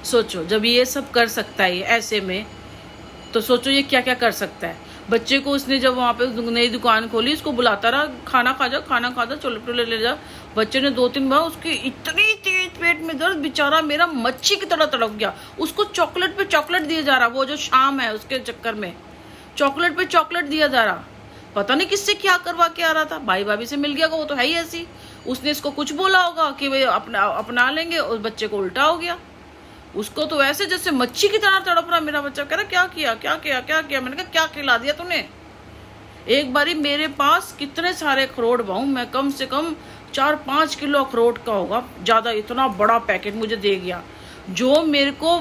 सोचो जब ये सब कर सकता है ऐसे में, तो सोचो ये क्या क्या कर सकता है। बच्चे को उसने जब वहाँ पे नई दुकान खोली, उसको बुलाता रहा, खाना खा जा, चलो टोले ले जा। बच्चे ने 2-3 बार, उसकी इतनी तेज पेट में दर्द, बेचारा मेरा मच्छी की तरह तड़प गया। उसको चॉकलेट पे चॉकलेट दिया जा रहा, वो जो शाम है उसके चक्कर में चॉकलेट पे चॉकलेट दिया जा रहा। पता नहीं किससे क्या करवा के आ रहा था, भाई भाभी से मिल गया, वो तो है ही ऐसी। उसने इसको कुछ बोला होगा कि वे अपना लेंगे, उस बच्चे को उल्टा हो गया। उसको तो ऐसे जैसे मच्छी की तरह तड़प रहा मेरा बच्चा। कह रहा क्या किया। मैंने कहा क्या खिला दिया तूने। एक बारी मेरे पास कितने सारे अखरोट बाऊ, मैं कम से कम 4-5 किलो अखरोट का होगा, ज्यादा, इतना बड़ा पैकेट मुझे दे गया। जो मेरे को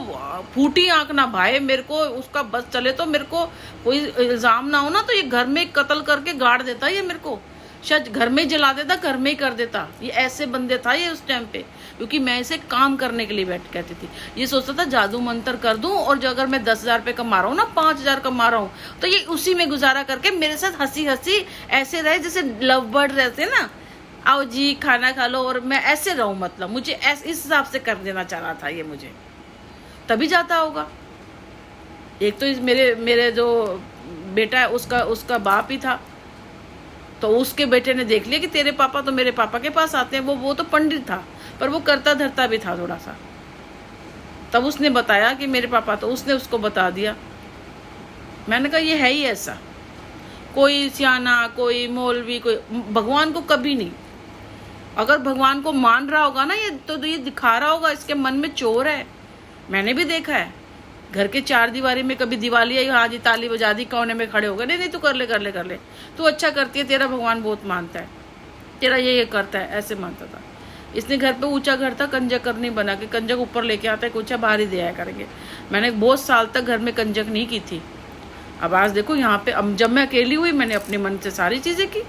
फूटी आंख ना भाए, मेरे को उसका बस चले तो मेरे को कोई इल्जाम ना हो ना, तो ये घर में कत्ल करके गाड़ देता। ये मेरे को शायद घर में जला देता, घर में ही कर देता। ये ऐसे बंदे था ये उस टाइम पे, क्योंकि मैं इसे काम करने के लिए बैठ कहती थी। ये सोचता था जादू मंत्र कर दूं, और जो अगर मैं 10,000 रुपये कमा रहा हूँ ना, 5,000 कमा रहा हूँ, तो ये उसी में गुजारा करके मेरे साथ हंसी हंसी ऐसे रहे जैसे लव बर्ड रहते ना, आओ जी खाना खा लो, और मैं ऐसे रहूं। मतलब मुझे इस हिसाब से कर देना चाह रहा था ये मुझे, तभी जाता होगा। एक तो मेरे जो बेटा है उसका बाप ही था, तो उसके बेटे ने देख लिया कि तेरे पापा तो मेरे पापा के पास आते हैं। वो तो पंडित था, पर वो करता धरता भी था थोड़ा सा। तब उसने बताया कि मेरे पापा, तो उसने उसको बता दिया। मैंने कहा ये है ही ऐसा, कोई सियाना, कोई मौलवी, कोई भगवान को कभी नहीं। अगर भगवान को मान रहा होगा ना ये, तो ये दिखा रहा होगा इसके मन में चोर है। मैंने भी देखा है, घर के 4 दीवारी में कभी दिवाली आई, हाँ जी ताली बजा दी, कोने में खड़े हो गए, नहीं तू कर ले, तू अच्छा करती है, तेरा भगवान बहुत मानता है, तेरा ये करता है, ऐसे मानता था। इसने घर पे ऊंचा घर था, कंजक नहीं बना के, कंजक ऊपर लेके आता है, ऊंचा बाहर ही दिया करेंगे। मैंने बहुत साल तक घर में कंजक नहीं की थी। अब आज देखो यहाँ पे, अब जब मैं अकेली हुई, मैंने अपने मन से सारी चीजें की।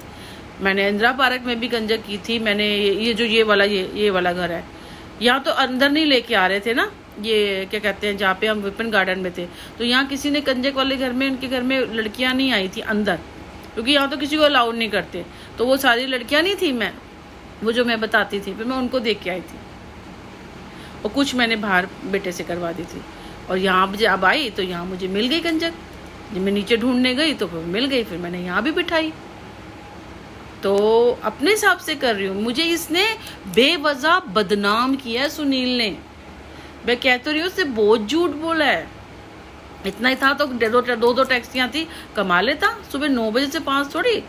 मैंने इंदिरा पार्क में भी कंजक की थी। मैंने ये जो ये वाला घर है, यहाँ तो अंदर नहीं लेके आ रहे थे ना, ये क्या कहते हैं, जहाँ पे हम विपिन गार्डन में थे, तो यहाँ किसी ने कंजक वाले घर में, उनके घर में लड़कियां नहीं आई थी अंदर, क्योंकि यहाँ तो किसी को अलाउड नहीं करते। तो वो सारी लड़कियां नहीं थी, वो जो मैं बताती थी, फिर मैं उनको देख के आई थी, और कुछ मैंने बाहर बेटे से करवा दी थी। और यहाँ मुझे अब आई तो यहाँ मुझे मिल गई कंजक। जब मैं नीचे ढूंढने गई तो फिर मिल गई, फिर मैंने यहाँ भी बिठाई। तो अपने हिसाब से कर रही हूँ। मुझे इसने बेवजह बदनाम किया सुनील ने। मैं कह तो रही हूँ, उससे बहुत झूठ बोला है। इतना ही था तो दो टैक्सियां थी, कमा लेता। सुबह 9 बजे से 5 थोड़ी।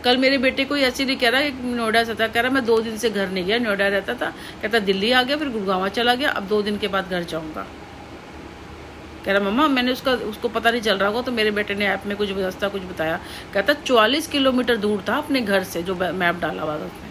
कल मेरे बेटे को ऐसे नहीं कह रहा, नोएडा से था, कह रहा मैं 2 दिन से घर नहीं गया, नोएडा रहता था, कहता दिल्ली आ गया, फिर गुड़गांव चला गया, अब 2 दिन के बाद घर जाऊंगा। कह रहा मम्मा मैंने उसको पता नहीं चल रहा होगा, तो मेरे बेटे ने ऐप में कुछ व्यवस्था कुछ बताया, कहता 44 किलोमीटर दूर था अपने घर से, जो मैप डाला हुआ था उसने।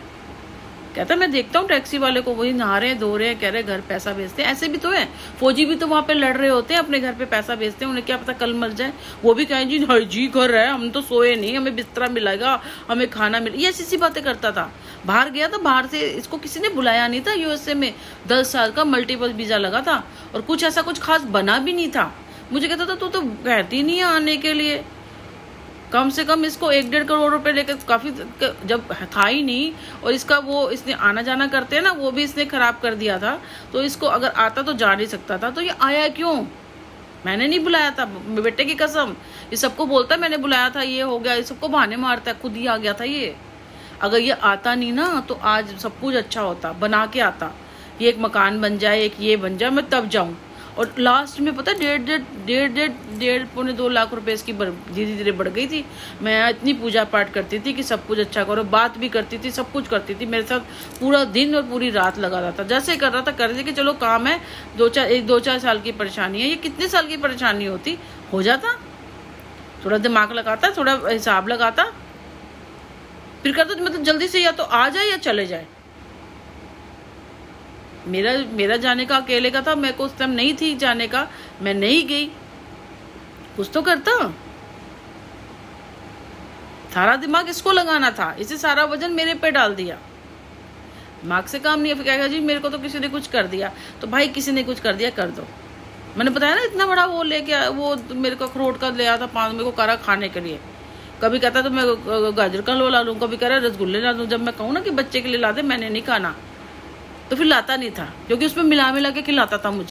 कहता मैं देखता हूँ टैक्सी वाले को, वही नहा रहे हैं, धो रहे हैं, कह रहे घर पैसा भेजते हैं। ऐसे भी तो है, फौजी भी तो वहाँ पे लड़ रहे होते हैं, अपने घर पे पैसा भेजते हैं, उन्हें क्या पता कल मर जाए। वो भी कहें जी घर है, हम तो सोए नहीं, हमें बिस्तरा मिलेगा, हमें खाना मिले, ये ऐसी बातें करता था। बाहर गया था, बाहर से इसको किसी ने बुलाया नहीं था। यूएसए में 10 साल का मल्टीपल वीजा लगा था, और कुछ ऐसा कुछ खास बना भी नहीं था। मुझे कहता था तू तो कहती नहीं है आने के लिए। कम से कम इसको 1-1.5 करोड़ रुपए लेकर, काफी जब था ही नहीं, और इसने आना जाना करते हैं ना, वो भी इसने खराब कर दिया था। तो इसको अगर आता तो जा नहीं सकता था, तो ये आया क्यों? मैंने नहीं बुलाया था, बेटे की कसम। ये सबको बोलता है मैंने बुलाया था, ये हो गया, ये सबको बहाने मारता है, खुद ही आ गया था ये। अगर ये आता नहीं ना, तो आज सब कुछ अच्छा होता, बना के आता। ये एक मकान बन जाए, एक ये बन जाए, मैं तब जाऊं। और लास्ट में पता 1.5-2 लाख रुपए इसकी धीरे धीरे बढ़ गई थी। मैं इतनी पूजा पाठ करती थी कि सब कुछ अच्छा करो, बात भी करती थी, सब कुछ करती थी, मेरे साथ पूरा दिन और पूरी रात लगा रहा था। जैसे कर रहा था कर रही थी कि चलो काम है, 2-4 साल की परेशानी है, ये कितने साल की परेशानी होती, हो जाता। थोड़ा दिमाग लगाता, थोड़ा हिसाब लगाता, फिर करता, मतलब जल्दी से या तो आ जाए या चले जाए। मेरा जाने का अकेले का था, मेरे को उस टाइम नहीं थी जाने का, मैं नहीं गई। कुछ तो करता, सारा दिमाग इसको लगाना था, इसे सारा वजन मेरे पे डाल दिया। दिमाग से काम नहीं है, फिर कहेगा जी मेरे को तो किसी ने कुछ कर दिया। तो भाई किसी ने कुछ कर दिया, कर दो। मैंने बताया ना इतना बड़ा वो लेके, वो मेरे को अखरोट का ले आया था 5, मेरे को करा खाने के लिए। कभी कहता तो मैं गाजर का हलवा ला लूँ, कभी कह रहा रसगुल्ले ला लूँ। जब मैं कहूँ ना कि बच्चे के लिए ला दे, मैंने नहीं खाना, तो फिर लाता नहीं था, क्योंकि उसमें मिला के खिलाता था मुझे।